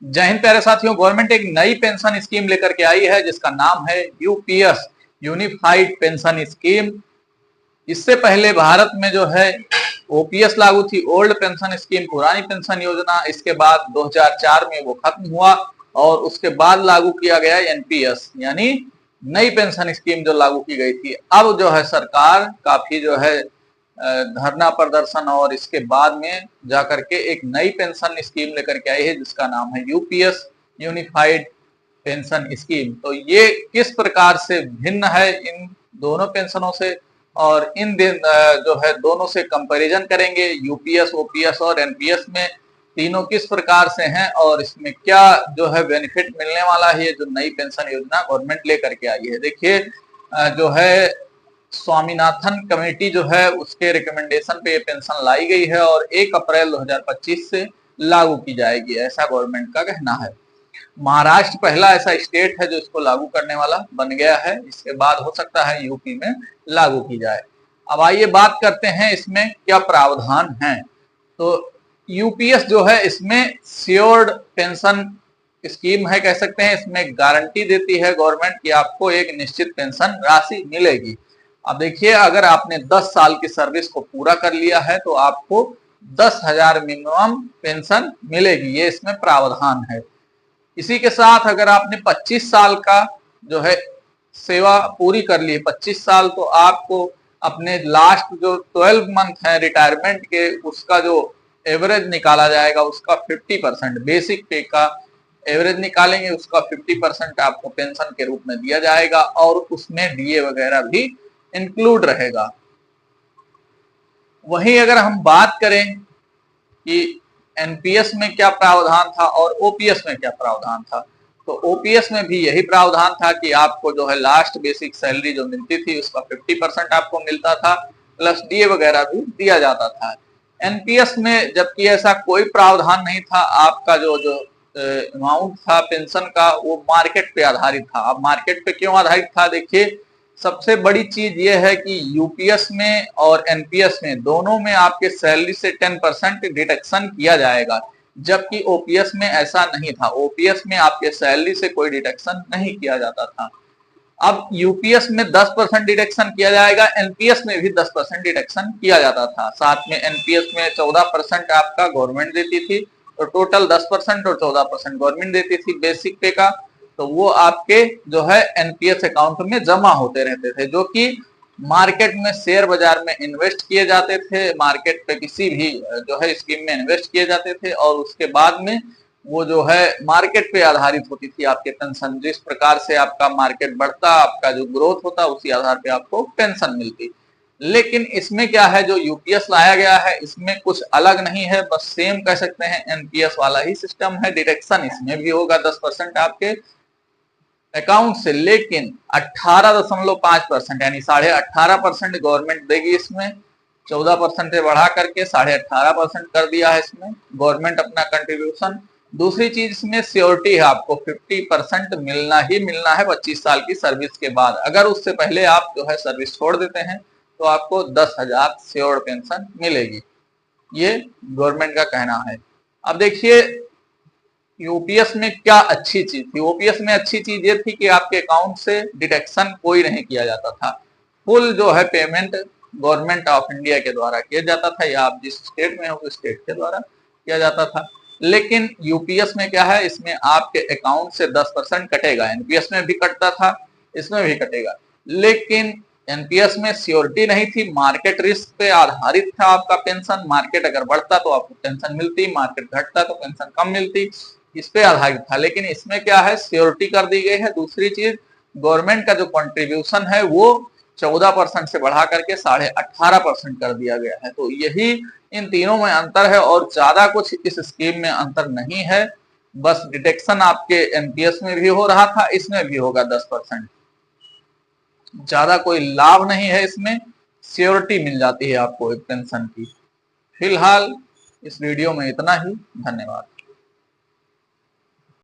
जय हिंद प्यारे साथियों। गवर्नमेंट एक नई पेंशन स्कीम लेकर के आई है जिसका नाम है यूपीएस, यूनिफाइड पेंशन स्कीम। इससे पहले भारत में जो है ओपीएस लागू थी, ओल्ड पेंशन स्कीम, पुरानी पेंशन योजना। इसके बाद 2004 में वो खत्म हुआ और उसके बाद लागू किया गया एनपीएस, यानी नई पेंशन स्कीम जो लागू की गई थी। अब जो है सरकार काफी जो है धरना प्रदर्शन और इसके बाद में जाकर के एक नई पेंशन स्कीम लेकर के आई है जिसका नाम है यूपीएस, यूनिफाइड पेंशन स्कीम। तो ये किस प्रकार से भिन्न है इन दोनों पेंशनों से, और इन दिन जो है दोनों से कंपैरिजन करेंगे, यूपीएस, ओपीएस और एनपीएस में तीनों किस प्रकार से हैं और इसमें क्या जो है बेनिफिट मिलने वाला है, जो नई पेंशन योजना गवर्नमेंट लेकर के आई है। देखिए जो है स्वामीनाथन कमेटी जो है उसके रिकमेंडेशन पे ये पेंशन लाई गई है और 1 अप्रैल 2025 से लागू की जाएगी, ऐसा गवर्नमेंट का कहना है। महाराष्ट्र पहला ऐसा स्टेट है जो इसको लागू करने वाला बन गया है। इसके बाद हो सकता है यूपी में लागू की जाए। अब आइए बात करते हैं इसमें क्या प्रावधान है। तो यूपीएस जो है इसमें श्योर्ड पेंशन स्कीम है, कह सकते हैं। इसमें गारंटी देती है गवर्नमेंट कि आपको एक निश्चित पेंशन राशि मिलेगी। अब देखिए, अगर आपने 10 साल की सर्विस को पूरा कर लिया है तो आपको 10,000 मिनिमम पेंशन मिलेगी, ये इसमें प्रावधान है। इसी के साथ अगर आपने 25 साल का जो है सेवा पूरी कर ली, 25 साल, तो आपको अपने लास्ट जो 12 मंथ है रिटायरमेंट के, उसका जो एवरेज निकाला जाएगा उसका 50%, बेसिक पे का एवरेज निकालेंगे, उसका 50% आपको पेंशन के रूप में दिया जाएगा और उसमें डीए वगैरह भी इंक्लूड रहेगा। वहीं अगर हम बात करें कि एनपीएस में क्या प्रावधान था और ओपीएस में क्या प्रावधान था, तो ओपीएस में भी यही प्रावधान था कि आपको जो है लास्ट बेसिक सैलरी जो मिलती थी उसका 50% आपको मिलता था, प्लस डीए वगैरह भी दिया जाता था। एनपीएस में जबकि ऐसा कोई प्रावधान नहीं था, आपका जो जो अमाउंट था पेंशन का वो मार्केट पे आधारित था। अब मार्केट पे क्यों आधारित था, देखिए सबसे बड़ी चीज ये है कि यूपीएस में और एनपीएस में दोनों में आपके सैलरी से 10% डिडक्शन किया जाएगा, जबकि ओपीएस में ऐसा नहीं था। ओपीएस में आपके सैलरी से कोई डिडक्शन नहीं किया जाता था। अब यूपीएस में 10% डिडक्शन किया जाएगा, एनपीएस में भी 10% डिडक्शन किया जाता था। साथ में एनपीएस में 14% आपका गवर्नमेंट देती थी, तो टोटल 10% और 14% गवर्नमेंट देती थी बेसिक पे का। तो वो आपके जो है एनपीएस अकाउंट में जमा होते रहते थे, जो कि मार्केट में शेयर बाजार में इन्वेस्ट किए जाते थे, मार्केट पे किसी भी जो है स्कीम में इन्वेस्ट किए जाते थे और उसके बाद में वो जो है मार्केट पे आधारित होती थी आपके पेंशन। जिस प्रकार से आपका मार्केट बढ़ता, आपका जो ग्रोथ होता, उसी आधार पे आपको पेंशन मिलती। लेकिन इसमें क्या है, जो यूपीएस लाया गया है इसमें कुछ अलग नहीं है, बस सेम कह सकते हैं एनपीएस वाला ही सिस्टम है। डिडक्शन इसमें भी होगा 10% आपके अकाउंट से, लेकिन 18.5% यानी 18.5% गवर्नमेंट देगी इसमें। 14% से बढ़ा करके 18.5% कर दिया है इसमें गवर्नमेंट अपना कंट्रीब्यूशन। दूसरी चीज इसमें श्योरिटी है, आपको 50% मिलना ही मिलना है 25 साल की सर्विस के बाद। अगर उससे पहले आप जो है सर्विस छोड़ देते हैं तो आपको 10,000 श्योर पेंशन मिलेगी, ये गवर्नमेंट का कहना है। अब देखिए यूपीएस में क्या अच्छी चीज थी। ओपीएस में अच्छी चीज ये थी कि आपके अकाउंट से डिडक्शन कोई नहीं किया जाता था, फुल जो है पेमेंट गवर्नमेंट ऑफ इंडिया के द्वारा किया जाता था, या आप जिस स्टेट में हो उस स्टेट के द्वारा किया जाता था। लेकिन यूपीएस में क्या है, इसमें आपके अकाउंट से 10% कटेगा। एनपीएस में भी कटता था, इसमें भी कटेगा, लेकिन एनपीएस में श्योरिटी नहीं थी, मार्केट रिस्क पे आधारित था आपका पेंशन। मार्केट अगर बढ़ता तो आपको पेंशन मिलती, मार्केट घटता तो पेंशन कम मिलती, इस पे आधारित था। लेकिन इसमें क्या है, श्योरिटी कर दी गई है। दूसरी चीज, गवर्नमेंट का जो कंट्रीब्यूशन है वो 14% से बढ़ा करके 18.5% कर दिया गया है। तो यही इन तीनों में अंतर है और ज्यादा कुछ इस स्कीम में अंतर नहीं है। बस डिडक्शन आपके एनपीएस में भी हो रहा था, इसमें भी होगा 10%। ज्यादा कोई लाभ नहीं है इसमें, सियोरिटी मिल जाती है आपको एक पेंशन की। फिलहाल इस वीडियो में इतना ही, धन्यवाद।